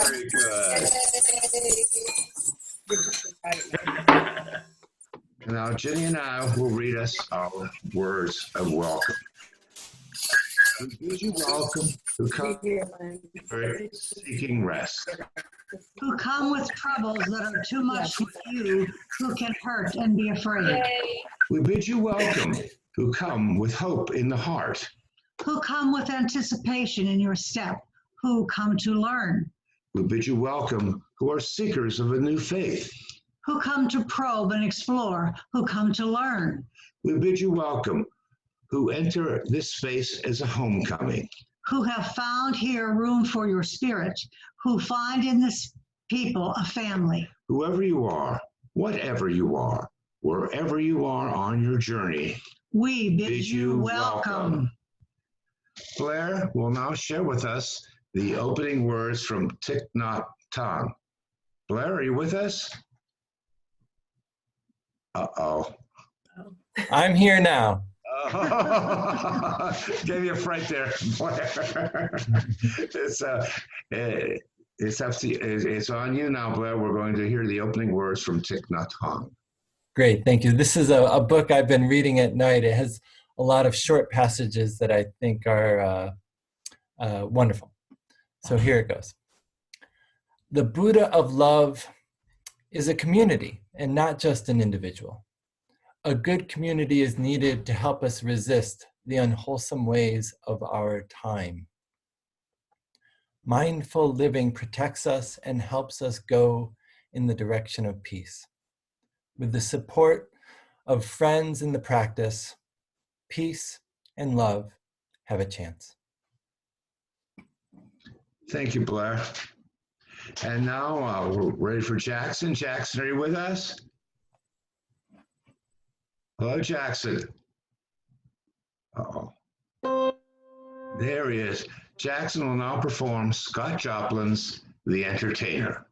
Very good. Now, Ginny and I will read us our words of welcome. We bid you welcome who come seeking rest. Who come with troubles that are too much for you, who can hurt and be afraid. We bid you welcome who come with hope in the heart. Who come with anticipation in your step, who come to learn. We bid you welcome who are seekers of a new faith. Who come to probe and explore, who come to learn. We bid you welcome who enter this space as a homecoming. Who have found here room for your spirit, who find in this people a family. Whoever you are, whatever you are, wherever you are on your journey, we bid you welcome. Blair will now share with us the opening words from Thich Nhat Hanh. Blair, are you with us? Uh-oh. I'm here now. Gave you a fright there, Blair. It's on you now, Blair. We're going to hear the opening words from Thich Nhat Hanh. Great, thank you. This is a book I've been reading at night. It has a lot of short passages that I think are wonderful. So here it goes. The Buddha of love is a community and not just an individual. A good community is needed to help us resist the unwholesome ways of our time. Mindful living protects us and helps us go in the direction of peace. With the support of friends in the practice, peace and love have a chance. Thank you, Blair. And now we're ready for Jackson. Jackson, are you with us? Hello, Jackson. Uh-oh. There he is. Jackson will now perform Scott Joplin's The Entertainer.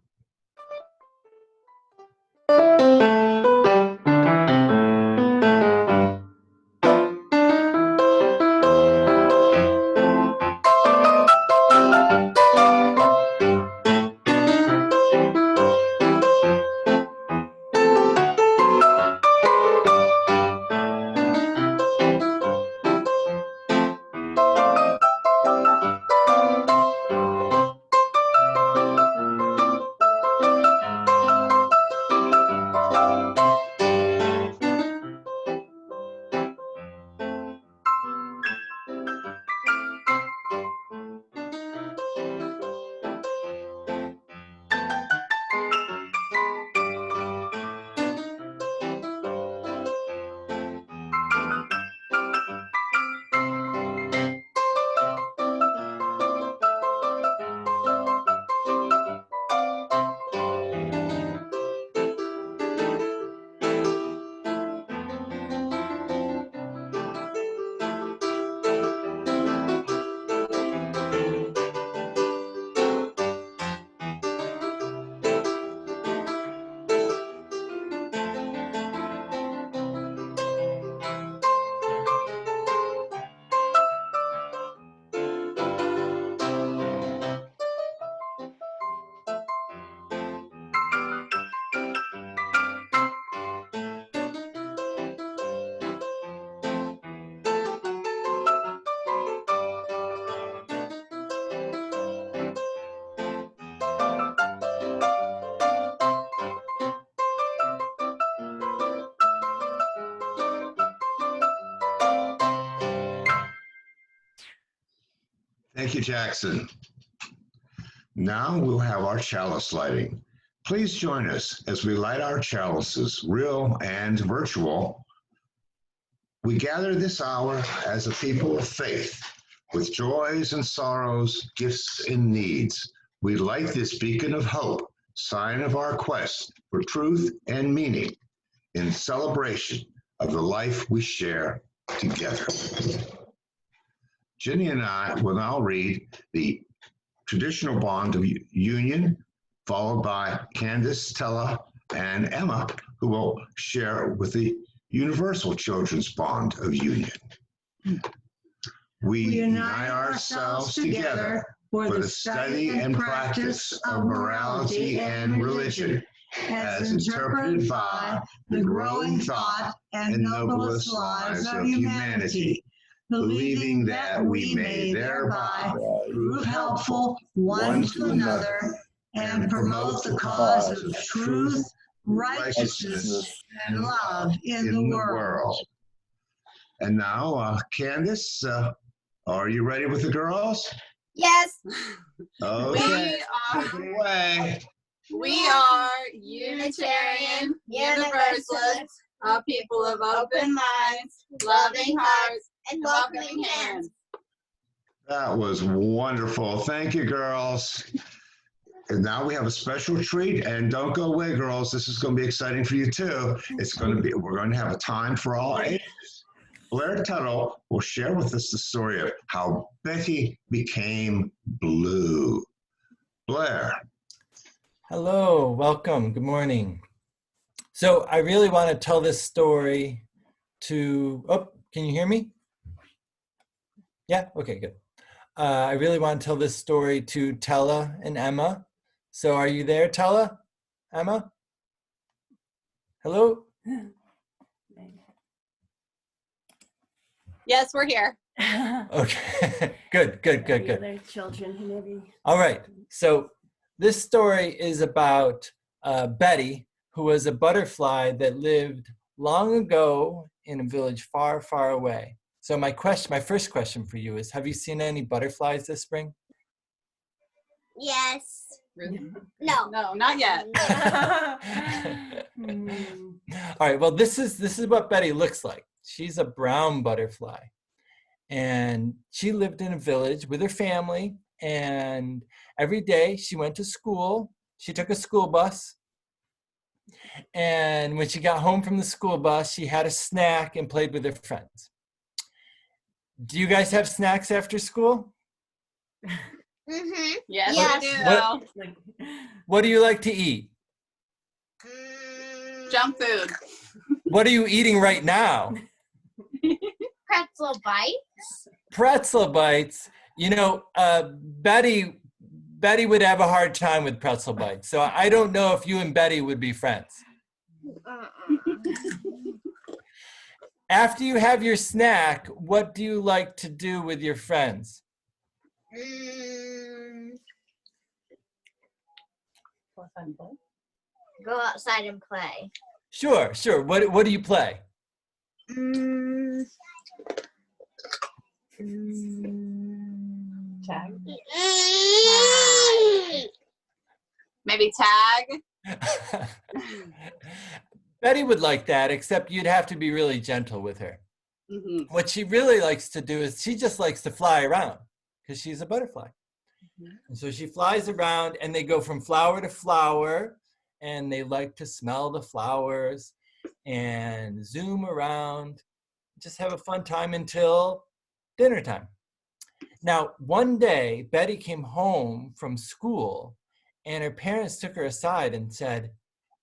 Thank you, Jackson. Now we'll have our chalice lighting. Please join us as we light our chalices, real and virtual. We gather this hour as a people of faith, with joys and sorrows, gifts and needs. We light this beacon of hope, sign of our quest for truth and meaning, in celebration of the life we share together. Ginny and I will now read the traditional bond of union, followed by Candace, Stella, and Emma, who will share with the universal children's bond of union. We unite ourselves together for the study and practice of morality and religion, as interpreted by the growing thought and noblest lives of humanity, believing that we may thereby prove helpful one to another and promote the cause of truth, righteousness, and love in the world. And now, Candace, are you ready with the girls? Yes. Okay, We take it away. are Unitarian Universalists, a people of open minds, loving hearts, and welcoming hands. That was wonderful. Thank you, girls. And now we have a special treat, and don't go away, girls. This is going to be exciting for you too. We're going to have a time for all ages. Blair Tuttle will share with us the story of how Betty became blue. Blair. Hello, welcome, good morning. So I really want to tell this story to, oh, can you hear me? Yeah, okay, good. I really want to tell this story to Tella and Emma. So are you there, Tella? Emma? Hello? Yes, we're here. Okay, good. Other children who maybe. All right, so this story is about Betty, who was a butterfly that lived long ago in a village far, far away. So my first question for you is, have you seen any butterflies this spring? Yes. No, not yet. All right, well, this is what Betty looks like. She's a brown butterfly. And she lived in a village with her family. And every day she went to school. She took a school bus. And when she got home from the school bus, she had a snack and played with her friends. Do you guys have snacks after school? Mm-hmm. Yes, Yes. we do. What do you like to eat? Junk food. What are you eating right now? Pretzel bites. Pretzel bites. You know, Betty would have a hard time with pretzel bites. So I don't know if you and Betty would be friends. After you have your snack, what do you like to do with your friends? Go outside and play. Sure. What do you play? Tag. Maybe tag. Betty would like that, except you'd have to be really gentle with her. Mm-hmm. What she really likes to do is she just likes to fly around because she's a butterfly. And so she flies around and they go from flower to flower and they like to smell the flowers and zoom around, just have a fun time until dinner time. Now, one day, Betty came home from school and her parents took her aside and said,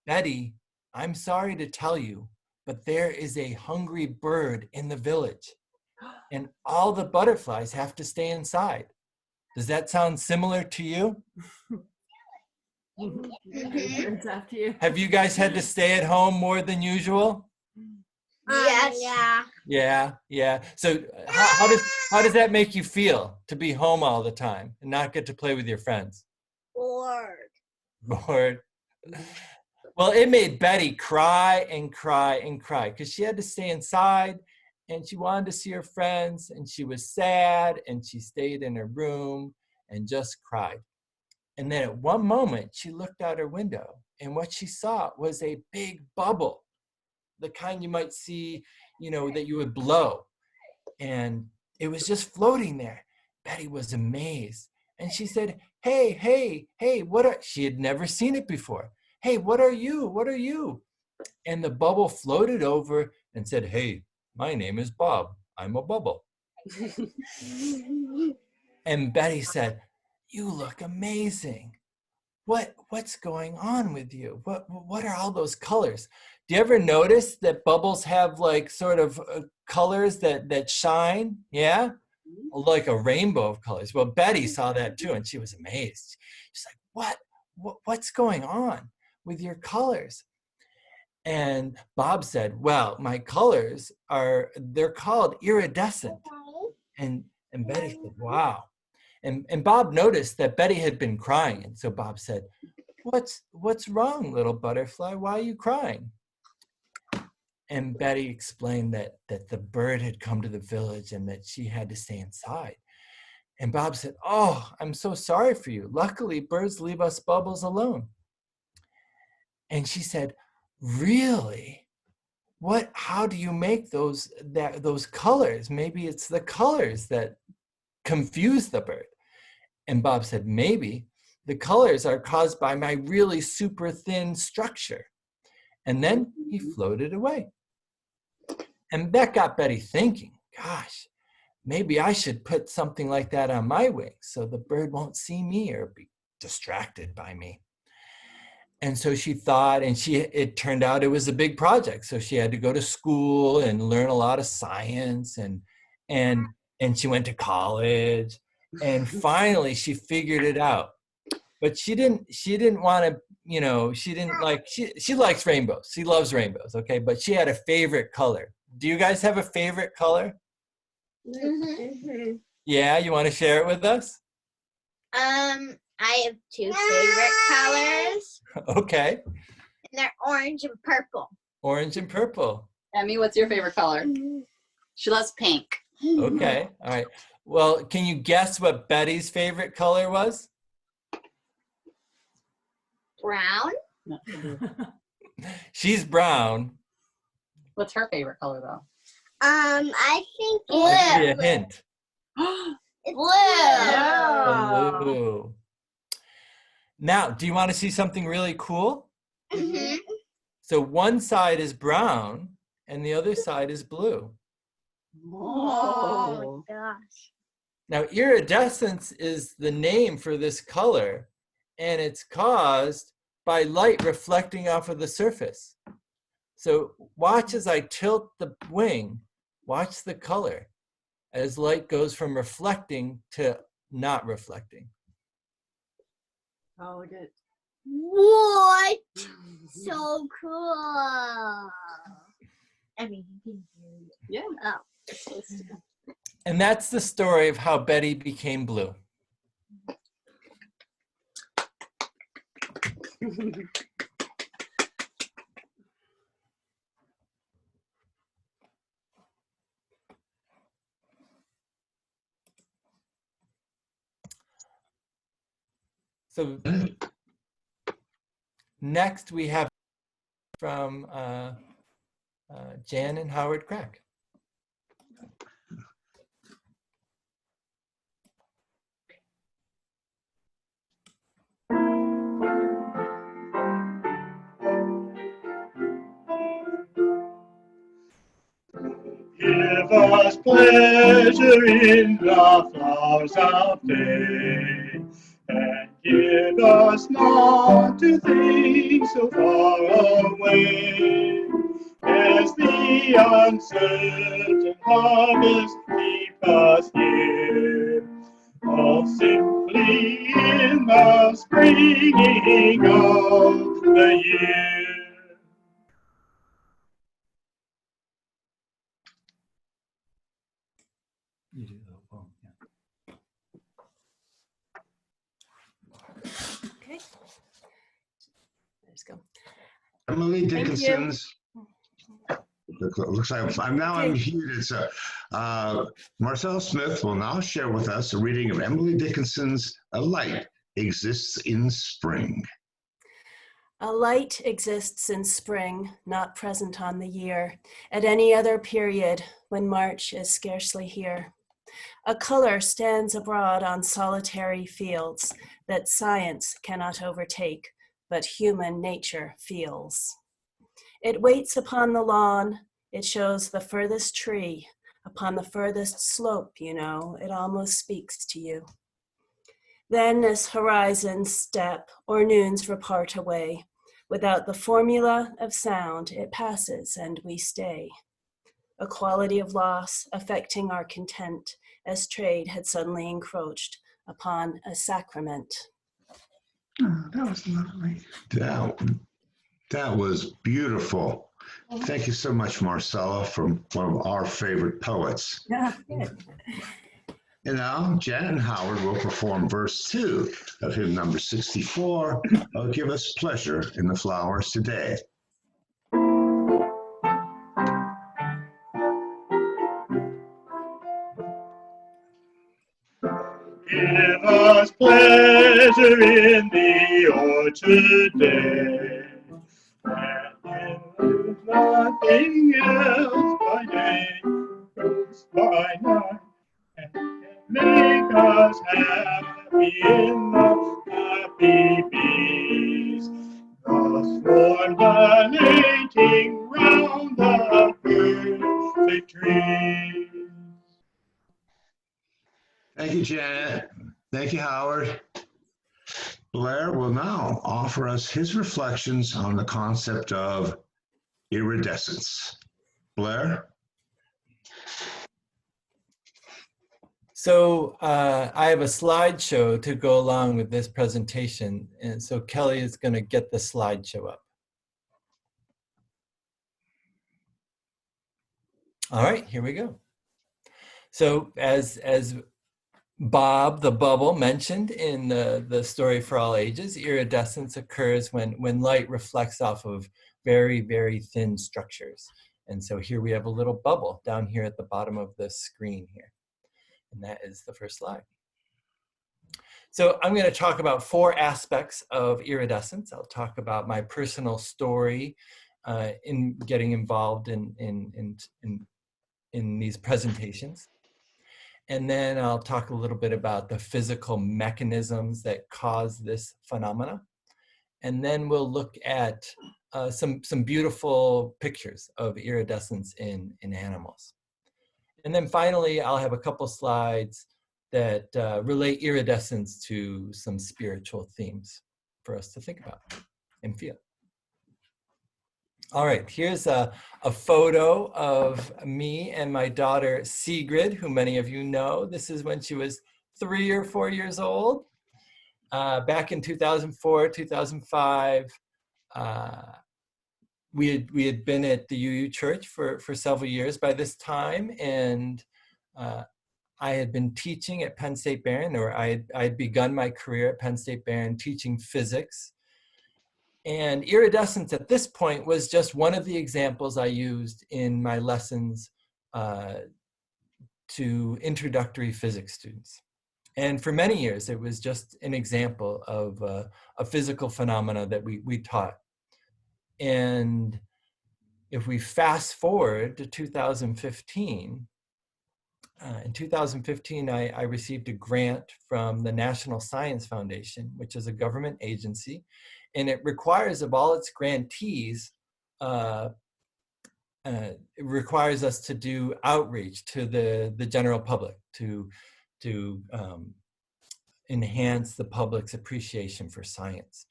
"Betty, I'm sorry to tell you, but there is a hungry bird in the village and all the butterflies have to stay inside." Does that sound similar to you? It's after you. Have you guys had to stay at home more than usual? Yes. Yeah. So how does that make you feel to be home all the time and not get to play with your friends? Bored. Well, it made Betty cry because she had to stay inside and she wanted to see her friends and she was sad and she stayed in her room and just cried. And then at one moment she looked out her window and what she saw was a big bubble, the kind you might see, that you would blow. And it was just floating there. Betty was amazed. And she said, hey, she had never seen it before. "Hey, what are you? And the bubble floated over and said, "Hey, my name is Bob. I'm a bubble." And Betty said, "You look amazing. What's going on with you? What are all those colors?" Do you ever notice that bubbles have like sort of colors that shine? Yeah? like a rainbow of colors. Well, Betty saw that too, and she was amazed. She's like, what's going on with your colors? And Bob said, well, my colors they're called iridescent. And Betty said, wow. And Bob noticed that Betty had been crying. And so Bob said, what's wrong, little butterfly? Why are you crying? And Betty explained that the bird had come to the village and that she had to stay inside. And Bob said, oh, I'm so sorry for you. Luckily, birds leave us bubbles alone. And she said, really? How do you make those colors? Maybe it's the colors that confuse the bird. And Bob said, maybe the colors are caused by my really super thin structure. And then he floated away. And that got Betty thinking, gosh, maybe I should put something like that on my wings so the bird won't see me or be distracted by me. And so she thought, and it turned out it was a big project. So she had to go to school and learn a lot of science, and she went to college, and finally she figured it out. But she didn't want to, she likes rainbows. She loves rainbows, okay? But she had a favorite color. Do you guys have a favorite color? Mm-hmm. Yeah, you want to share it with us? I have two favorite colors. Okay. And they're orange and purple. Orange and purple. Emmy, what's your favorite color? She loves pink. Okay, all right. Well, can you guess what Betty's favorite color was? Brown. She's brown. What's her favorite color, though? I think I'll give you a blue. hint. It's blue. Oh. Blue. Now, do you want to see something really cool? Mm-hmm. So one side is brown and the other side is blue. Oh my gosh. Now, iridescence is the name for this color, and it's caused by light reflecting off of the surface. So watch as I tilt the wing, watch the color as light goes from reflecting to not reflecting. Oh, look at What? So cool. I mean, you can hear it. Yeah. Oh. And that's the story of how Betty became blue. So next we have from Jan and Howard Krack. Give us pleasure in the flowers of day, and give us not to think so far away, as the uncertain harvest keep us here, all simply in the springing of the year. You do the poem, yeah. okay. Let's go. Emily you. Dickinson's. Looks like I'm Okay. muted. So Marcel Smith will now share with us a reading of Emily Dickinson's "A Light Exists in Spring." A light exists in spring, not present on the year, at any other period when March is scarcely here. A color stands abroad on solitary fields that science cannot overtake, but human nature feels. It waits upon the lawn, it shows the furthest tree, upon the furthest slope, you know, it almost speaks to you. Then as horizons step or noons repart away, without the formula of sound, it passes and we stay. A quality of loss affecting our content, as trade had suddenly encroached upon a sacrament. Oh, that was lovely. That was beautiful. Thank you so much, Marcella, from one of our favorite poets. Yeah, good. And now, Janet and Howard will perform verse 2 of hymn number 64, "Oh, Give Us Pleasure in the Flowers Today." Give us pleasure in the orchard day, and in nothing else by day, goes by night, and can make us happy in the happy bees, thus formulating round the perfect tree. Thank you, Janet. Thank you, Howard. Blair will now offer us his reflections on the concept of iridescence. Blair? So I have a slideshow to go along with this presentation. And so Kelly is going to get the slideshow up. All right, here we go. So as Bob the Bubble mentioned in the story for all ages, iridescence occurs when light reflects off of very, very thin structures. And so here we have a little bubble down here at the bottom of the screen here. And that is the first slide. So I'm going to talk about 4 aspects of iridescence. I'll talk about my personal story in getting involved in these presentations. And then I'll talk a little bit about the physical mechanisms that cause this phenomena. And then we'll look at some beautiful pictures of iridescence in animals. And then finally, I'll have a couple slides that relate iridescence to some spiritual themes for us to think about and feel. All right, here's a photo of me and my daughter Sigrid, who many of you know. This is when she was 3 or 4 years old. Back in 2004, 2005, we had been at the UU Church for several years by this time, and I had been teaching at Penn State Barron, or I had begun my career at Penn State Barron teaching physics. And iridescence at this point was just one of the examples I used in my lessons to introductory physics students. And for many years, it was just an example of a physical phenomena that we taught. And if we fast forward to 2015, in 2015, I received a grant from the National Science Foundation, which is a government agency, and it requires of all its grantees, it requires us to do outreach to the general public to enhance the public's appreciation for science.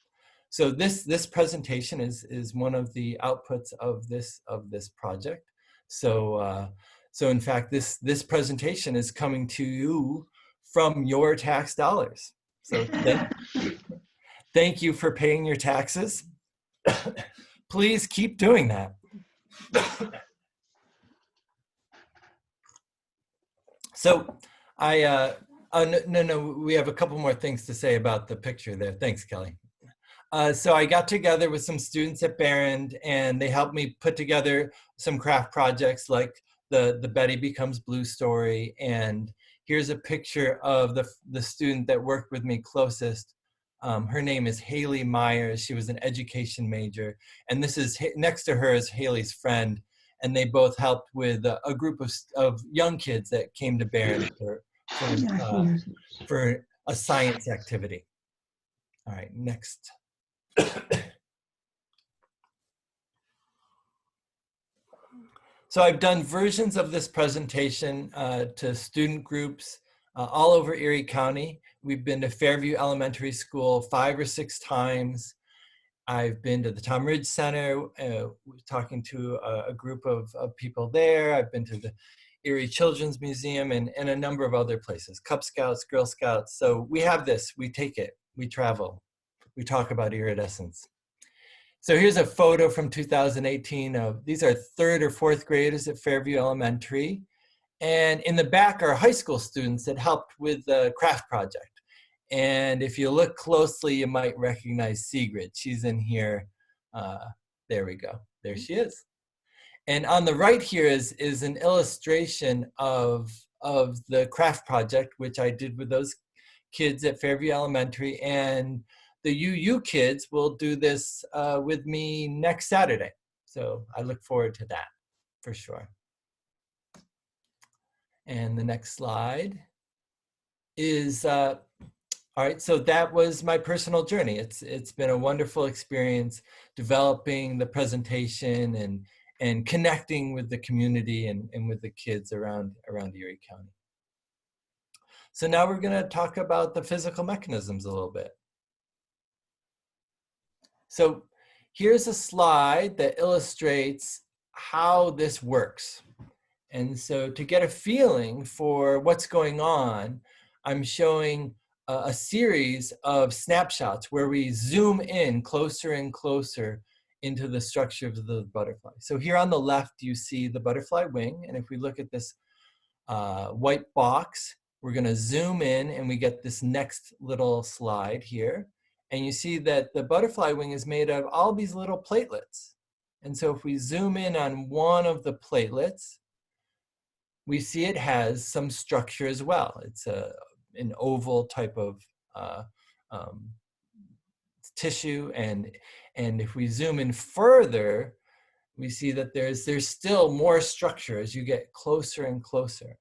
So this presentation is one of the outputs of this project. So in fact, this presentation is coming to you from your tax dollars. So thank you for paying your taxes. Please keep doing that. So no, we have a couple more things to say about the picture there. Thanks, Kelly. So I got together with some students at Barron, and they helped me put together some craft projects like the Betty Becomes Blue story. And here's a picture of the student that worked with me closest. Her name is Haley Myers. She was an education major. And this is next to her is Haley's friend. And they both helped with a group of young kids that came to Barron for a science activity. All right, next. So I've done versions of this presentation to student groups all over Erie County. We've been to Fairview Elementary School 5 or 6 times. I've been to the Tom Ridge Center, talking to a group of people there. I've been to the Erie Children's Museum, and a number of other places, Cub Scouts, Girl Scouts. So we have this, we take it, we travel, we talk about iridescence. So here's a photo from 2018 of, these are 3rd or 4th graders at Fairview Elementary. And in the back are high school students that helped with the craft project. And if you look closely, you might recognize Sigrid. She's in here. There we go. There she is. And on the right here is an illustration of the craft project, which I did with those kids at Fairview Elementary. And the UU kids will do this with me next Saturday. So I look forward to that for sure. And the next slide is, all right, so that was my personal journey. It's been a wonderful experience developing the presentation and connecting with the community and with the kids around Erie County. So now we're gonna talk about the physical mechanisms a little bit. So here's a slide that illustrates how this works. And so to get a feeling for what's going on, I'm showing a series of snapshots where we zoom in closer and closer into the structure of the butterfly. So here on the left, you see the butterfly wing. And if we look at this white box, we're gonna zoom in and we get this next little slide here. And you see that the butterfly wing is made of all these little platelets. And so if we zoom in on one of the platelets, we see it has some structure as well. It's an oval type of tissue, and if we zoom in further, we see that there's still more structure as you get closer and closer.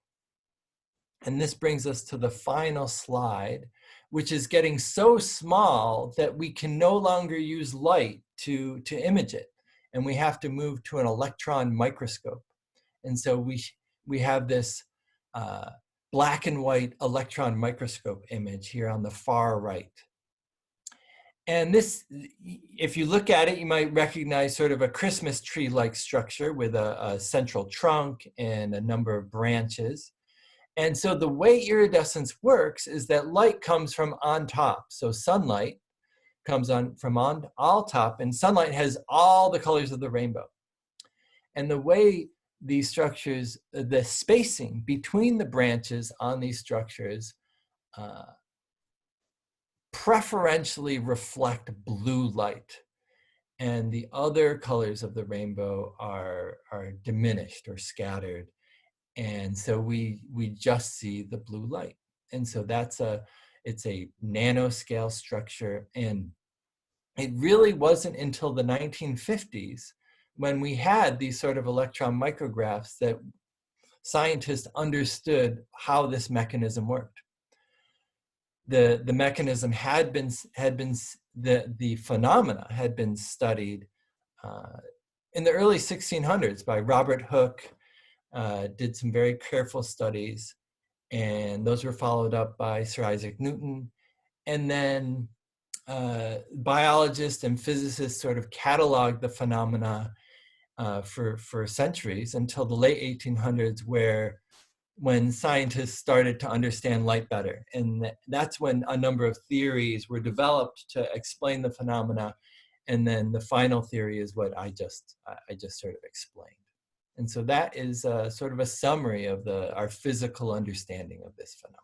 And this brings us to the final slide, which is getting so small that we can no longer use light to image it, and we have to move to an electron microscope. And so we have this black and white electron microscope image here on the far right. And this, if you look at it, you might recognize sort of a Christmas tree-like structure with a central trunk and a number of branches. And so the way iridescence works is that light comes from on top. So sunlight comes from on top, and sunlight has all the colors of the rainbow. And the way these structures, the spacing between the branches on these structures preferentially reflect blue light. And the other colors of the rainbow are diminished or scattered. And so we just see the blue light. And so it's a nanoscale structure. And it really wasn't until the 1950s when we had these sort of electron micrographs that scientists understood how this mechanism worked. The mechanism the phenomena had been studied in the early 1600s by Robert Hooke. Did some very careful studies, and those were followed up by Sir Isaac Newton. And then biologists and physicists sort of cataloged the phenomena for centuries until the late 1800s, when scientists started to understand light better. And that's when a number of theories were developed to explain the phenomena. And then the final theory is what I just sort of explained. And so that is sort of a summary of our physical understanding of this phenomenon.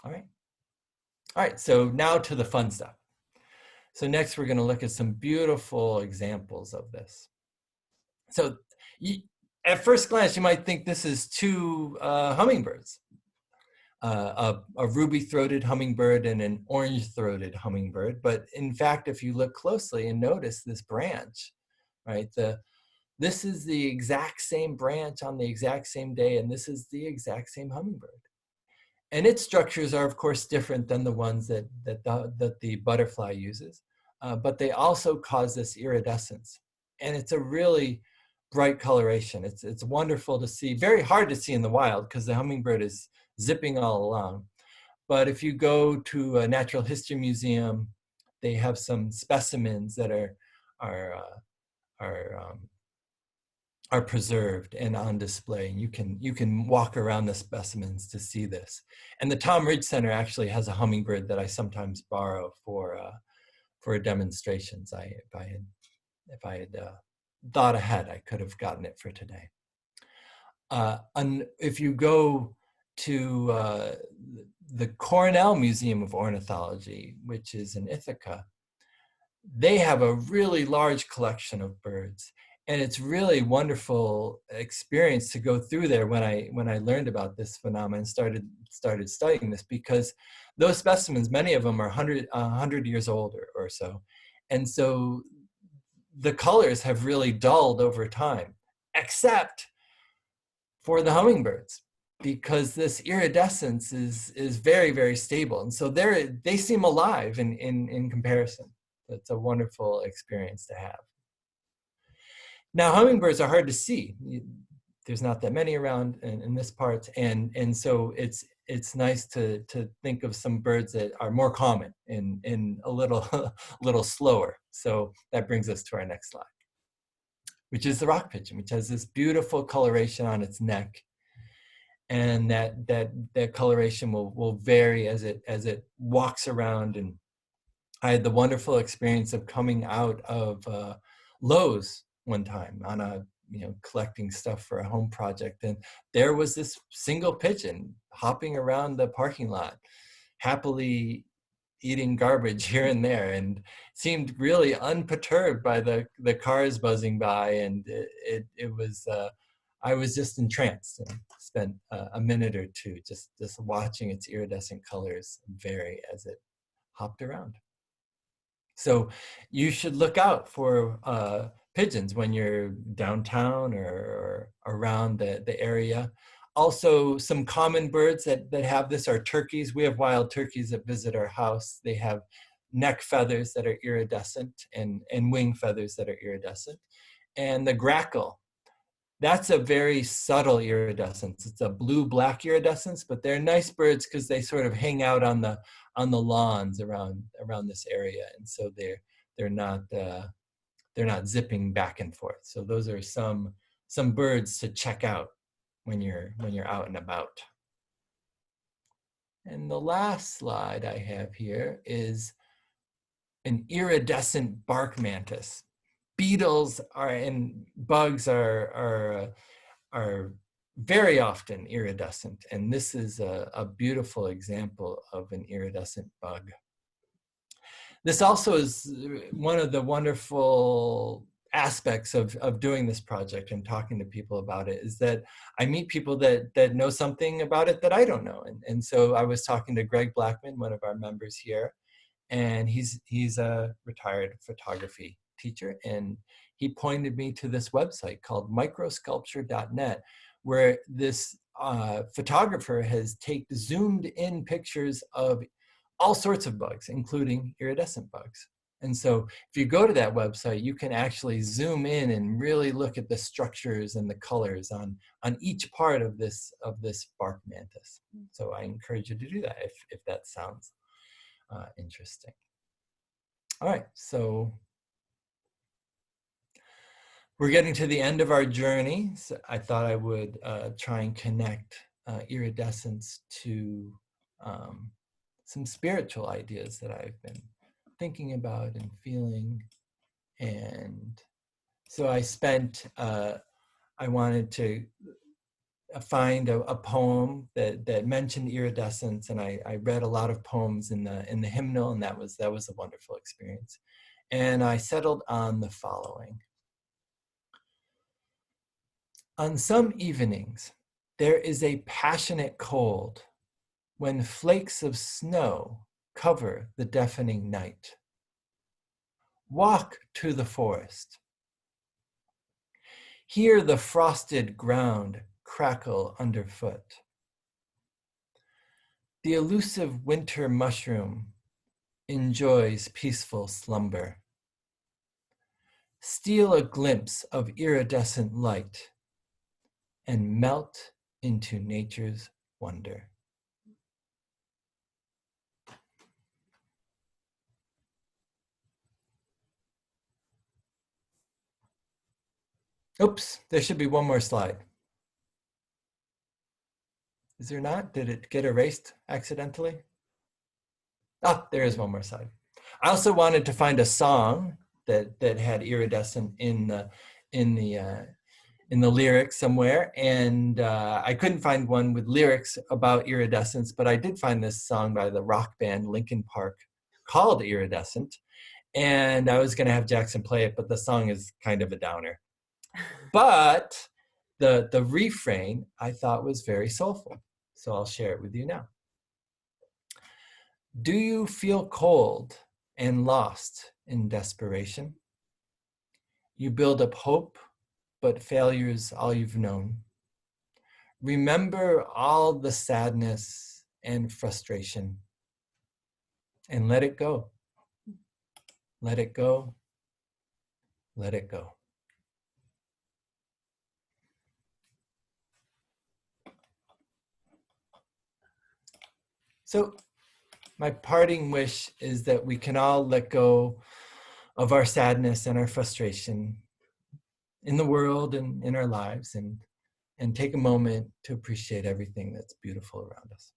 All right. All right, so now to the fun stuff. So next we're gonna look at some beautiful examples of this. So at first glance, you might think this is two hummingbirds, a ruby-throated hummingbird and an orange-throated hummingbird. But in fact, if you look closely and notice this branch, right, this is the exact same branch on the exact same day, and this is the exact same hummingbird. And its structures are, of course, different than the ones that the butterfly uses, but they also cause this iridescence. And it's a really bright coloration. It's wonderful to see, very hard to see in the wild because the hummingbird is zipping all along. But if you go to a natural history museum, they have some specimens that are are preserved and on display. You can walk around the specimens to see this. And the Tom Ridge Center actually has a hummingbird that I sometimes borrow for demonstrations. If I had thought ahead, I could have gotten it for today. If you go to the Cornell Museum of Ornithology, which is in Ithaca, they have a really large collection of birds. And it's really wonderful experience to go through there when I learned about this phenomenon, started studying this, because those specimens, many of them are 100 years old or so. And so the colors have really dulled over time, except for the hummingbirds, because this iridescence is very, very stable. And so they seem alive in comparison. It's a wonderful experience to have. Now, hummingbirds are hard to see. There's not that many around in this part, and so it's nice to think of some birds that are more common and a little slower. So that brings us to our next slide, which is the rock pigeon, which has this beautiful coloration on its neck, and that coloration will vary as it walks around. And I had the wonderful experience of coming out of Lowe's one time on collecting stuff for a home project, and there was this single pigeon hopping around the parking lot, happily eating garbage here and there, and seemed really unperturbed by the cars buzzing by, and it was I was just entranced and spent a minute or two just watching its iridescent colors vary as it hopped around. So you should look out for pigeons when you're downtown or around the area. Also, some common birds that have this are turkeys. We have wild turkeys that visit our house. They have neck feathers that are iridescent and wing feathers that are iridescent. And the grackle, that's a very subtle iridescence. It's a blue-black iridescence, but they're nice birds because they sort of hang out on the lawns around this area, and so they're not zipping back and forth. So those are some birds to check out when you're out and about. And the last slide I have here is an iridescent bark mantis. Beetles and bugs are very often iridescent, and this is a beautiful example of an iridescent bug. This also is one of the wonderful aspects of doing this project and talking to people about it, is that I meet people that know something about it that I don't know. And so I was talking to Greg Blackman, one of our members here, and he's a retired photography teacher, and he pointed me to this website called microsculpture.net, where this photographer has zoomed in pictures of all sorts of bugs, including iridescent bugs. And so if you go to that website, you can actually zoom in and really look at the structures and the colors on each part of this bark mantis. So I encourage you to do that if that sounds interesting. All right, so we're getting to the end of our journey. So I thought I would try and connect iridescence to some spiritual ideas that I've been thinking about and feeling. And so I wanted to find a poem that mentioned iridescence, and I read a lot of poems in the hymnal, and that was a wonderful experience. And I settled on the following. On some evenings, there is a passionate cold when flakes of snow cover the deafening night. Walk to the forest. Hear the frosted ground crackle underfoot. The elusive winter mushroom enjoys peaceful slumber. Steal a glimpse of iridescent light and melt into nature's wonder. Oops, there should be one more slide. Is there not? Did it get erased accidentally? Ah, there is one more slide. I also wanted to find a song that had iridescent in the lyrics somewhere, and I couldn't find one with lyrics about iridescence, but I did find this song by the rock band Linkin Park called Iridescent, and I was going to have Jackson play it, but the song is kind of a downer. But the refrain I thought was very soulful, so I'll share it with you now. Do you feel cold and lost in desperation? You build up hope, but failure's all you've known. Remember all the sadness and frustration and let it go. Let it go. Let it go. So my parting wish is that we can all let go of our sadness and our frustration in the world and in our lives, and take a moment to appreciate everything that's beautiful around us.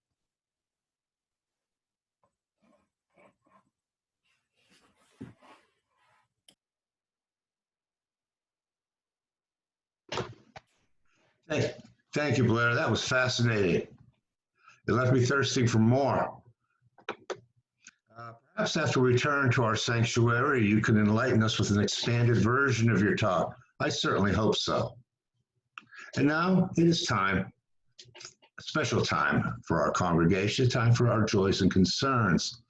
Thank you, Blair. That was fascinating. It left me thirsting for more. Perhaps after we return to our sanctuary, you can enlighten us with an expanded version of your talk. I certainly hope so. And now it is time, a special time for our congregation, time for our joys and concerns.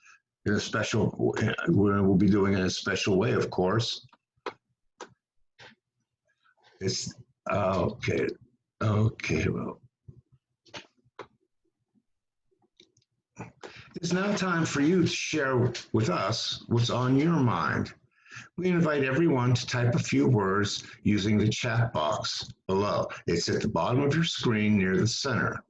In a special, we'll be doing it in a special way, of course. It's okay. Well, it's now time for you to share with us what's on your mind. We invite everyone to type a few words using the chat box below. It's at the bottom of your screen near the center.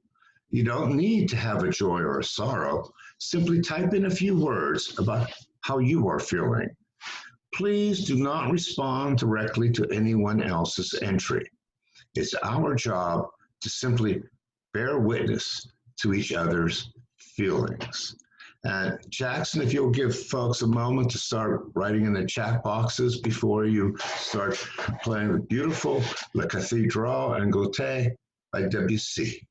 You don't need to have a joy or a sorrow. Simply type in a few words about how you are feeling. Please do not respond directly to anyone else's entry. It's our job to simply bear witness to each other's feelings. And Jackson, if you'll give folks a moment to start writing in the chat boxes before you start playing the beautiful La Cathédrale and Bouquet by Debussy.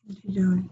What you doing?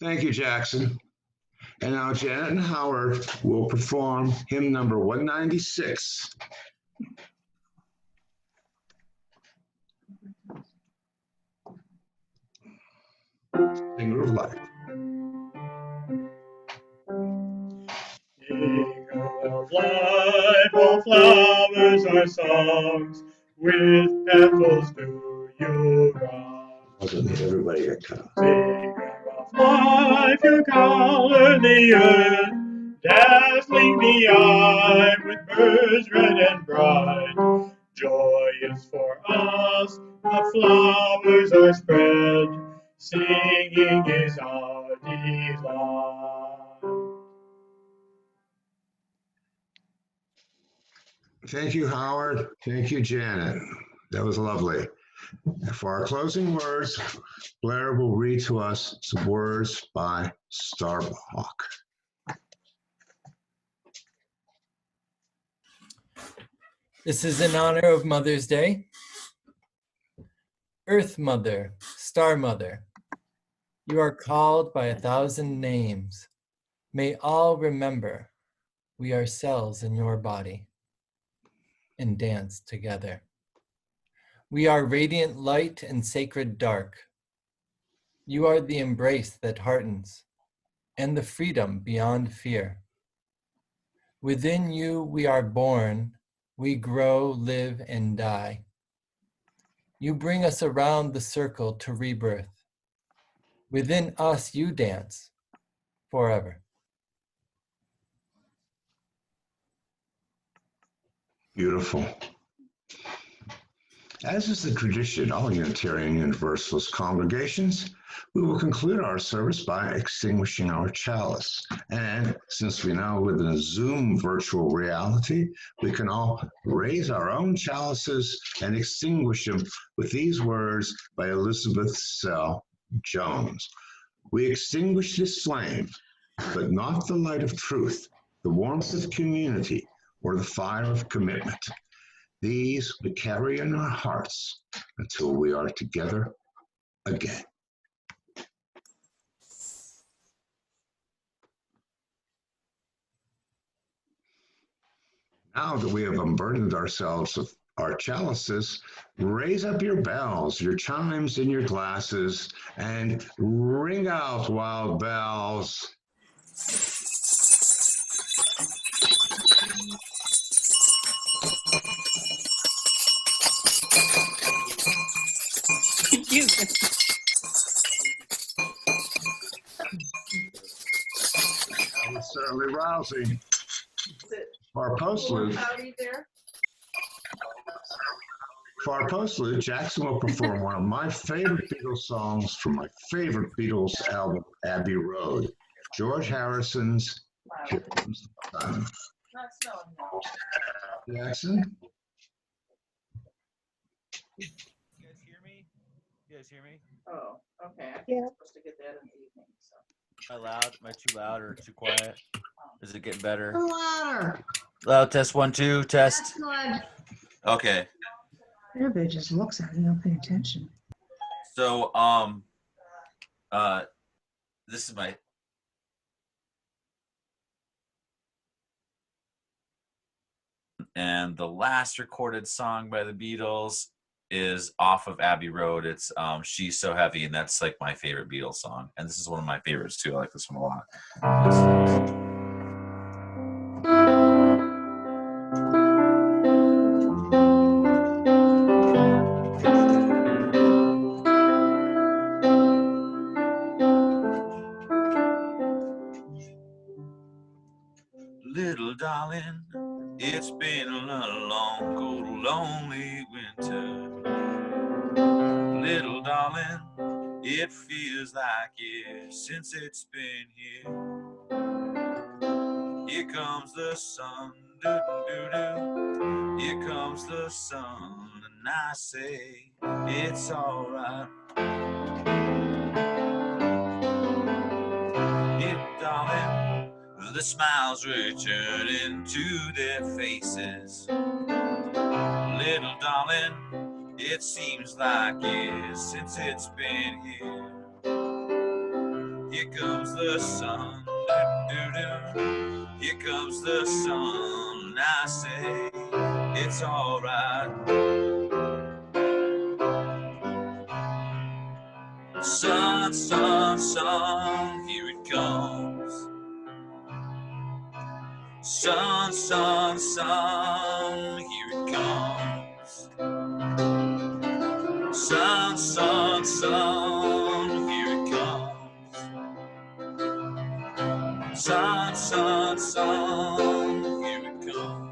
Thank you, Jackson. And now Janet and Howard will perform hymn number 196. Singer of Life. Singer of life, all flowers are songs, with petals do you rise. Wasn't it? Everybody got cut off. Singer of life, you color the earth, dazzling the eye with birds red and bright. Joyous for us, the flowers are spread, singing is our delight. Thank you, Howard. Thank you, Janet. That was lovely. For our closing words, Blair will read to us some words by Sabol. This is in honor of Mother's Day. Earth Mother, Star Mother, you are called by 1,000 names. May all remember we are cells in your body and dance together. We are radiant light and sacred dark. You are the embrace that heartens and the freedom beyond fear. Within you we are born, we grow, live, and die. You bring us around the circle to rebirth. Within us you dance forever. Beautiful. As is the tradition in all Unitarian Universalist congregations, we will conclude our service by extinguishing our chalice. And since we now live in a Zoom virtual reality, we can all raise our own chalices and extinguish them with these words by Elizabeth Sell Jones. We extinguish this flame, but not the light of truth, the warmth of community, or the fire of commitment. These we carry in our hearts until we are together again. Now that we have unburdened ourselves of our chalices, raise up your bells, your chimes, and your glasses, and ring out wild bells. That was certainly rousing. For our postlude, Jackson will perform one of my favorite Beatles songs from my favorite Beatles album, Abbey Road, George Harrison's Here Comes the Sun. Jackson? You guys hear me? You guys hear me? Oh, okay. I think Yeah. I'm supposed to get that in the evening. So. Am I loud? Am I too loud or too quiet? Is it getting better? Louder. Loud, test 1, 2, test. That's good. Okay. Everybody just looks at it, don't pay attention. So, this is my. And the last recorded song by the Beatles is off of Abbey Road. It's She's So Heavy, and that's like my favorite Beatles song. And this is one of my favorites too. I like this one a lot. Little darling, it's been a long, cold, lonely winter. Little darling, it feels like years since it's been here. Here comes the sun, doo-doo-doo-doo. Here comes the sun, and I say it's alright. Here, darling, the smiles returning to their faces. Little darling, it seems like years since it's been here. Here comes the sun. Do-do-do. Here comes the sun. And I say, it's alright. Sun, sun, sun, here it comes. Sun, sun, sun, here it comes. Sun, sun, sun, here it comes. Sun, sun, sun, here it comes.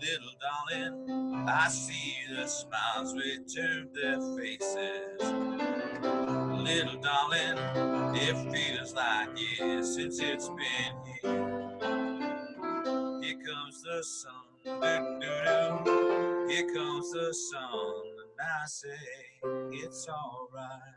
Little darling, I see the smiles return their faces. Little darling, it feels like years since it's been here. Here comes the sun, do-do-do. Here comes the sun, and I say, it's alright.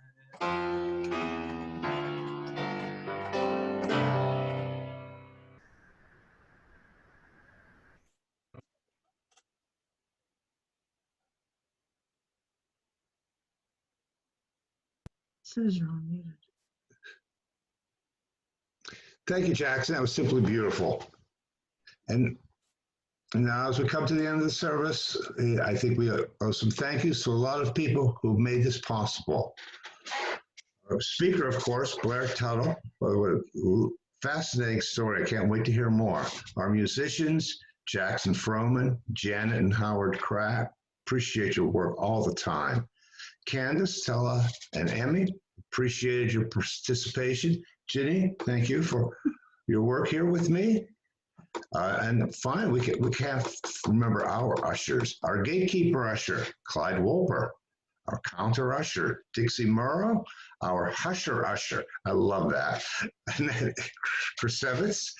Says you're unmuted. Thank you, Jackson. That was simply beautiful. And now, as we come to the end of the service, I think we owe some thank yous to a lot of people who made this possible. Our speaker, of course, Blair Tuttle. What a fascinating story. I can't wait to hear more. Our musicians, Jackson Froman, Janet and Howard Krack. Appreciate your work all the time. Candace, Stella, and Emmy, appreciated your participation. Ginny, thank you for your work here with me. And finally, we can't remember our ushers. Our gatekeeper usher, Clyde Wolper. Our counter usher, Dixie Murrow. Our husher usher, I love that. And then Persevitz.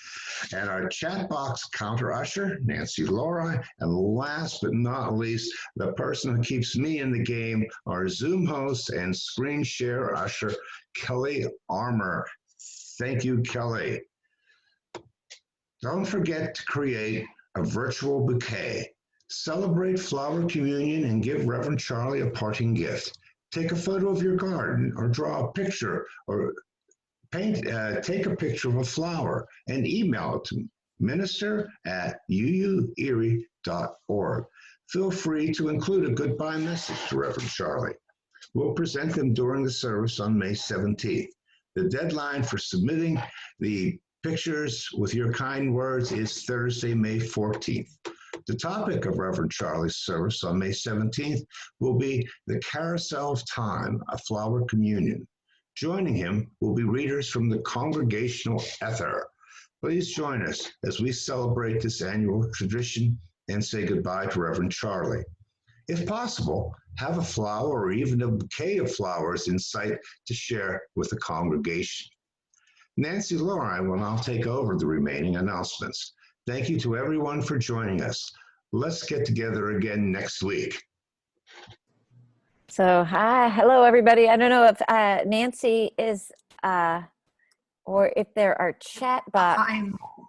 And our chatbox counter usher, Nancy Lori. And last but not least, the person who keeps me in the game, our Zoom host and screen share usher, Kelly Armour. Thank you, Kelly. Don't forget to create a virtual bouquet. Celebrate Flower Communion and give Reverend Charlie a parting gift. Take a photo of your garden or draw a picture or take a picture of a flower and email it to minister@uuerie.org. Feel free to include a goodbye message to Reverend Charlie. We'll present them during the service on May 17th. The deadline for submitting the pictures with your kind words is Thursday, May 14th. The topic of Reverend Charlie's service on May 17th will be the Carousel of Time, a Flower Communion. Joining him will be readers from the Congregational Ether. Please join us as we celebrate this annual tradition and say goodbye to Reverend Charlie. If possible, have a flower or even a bouquet of flowers in sight to share with the congregation. Nancy Lori will now take over the remaining announcements. Thank you to everyone for joining us. Let's get together again next week. So, hello, everybody. I don't know if Nancy is, or if there are chat box.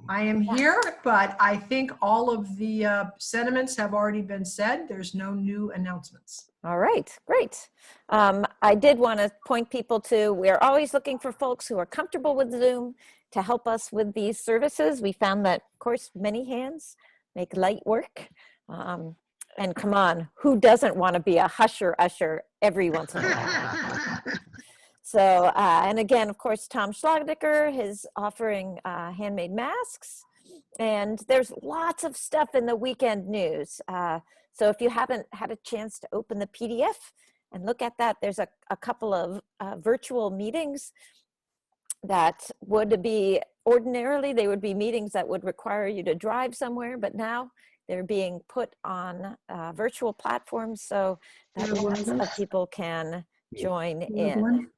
I am here, but I think all of the sentiments have already been said. There's no new announcements. All right, great. I did want to point people to, we're always looking for folks who are comfortable with Zoom to help us with these services. We found that, of course, many hands make light work. And come on, who doesn't want to be a husher usher every once in a while? So, and again, of course, Tom Schlagdicker is offering handmade masks. And there's lots of stuff in the weekend news. So if you haven't had a chance to open the PDF and look at that, there's a couple of virtual meetings that would be, ordinarily, they would be meetings that would require you to drive somewhere, but now they're being put on virtual platforms so that lots of people can join in.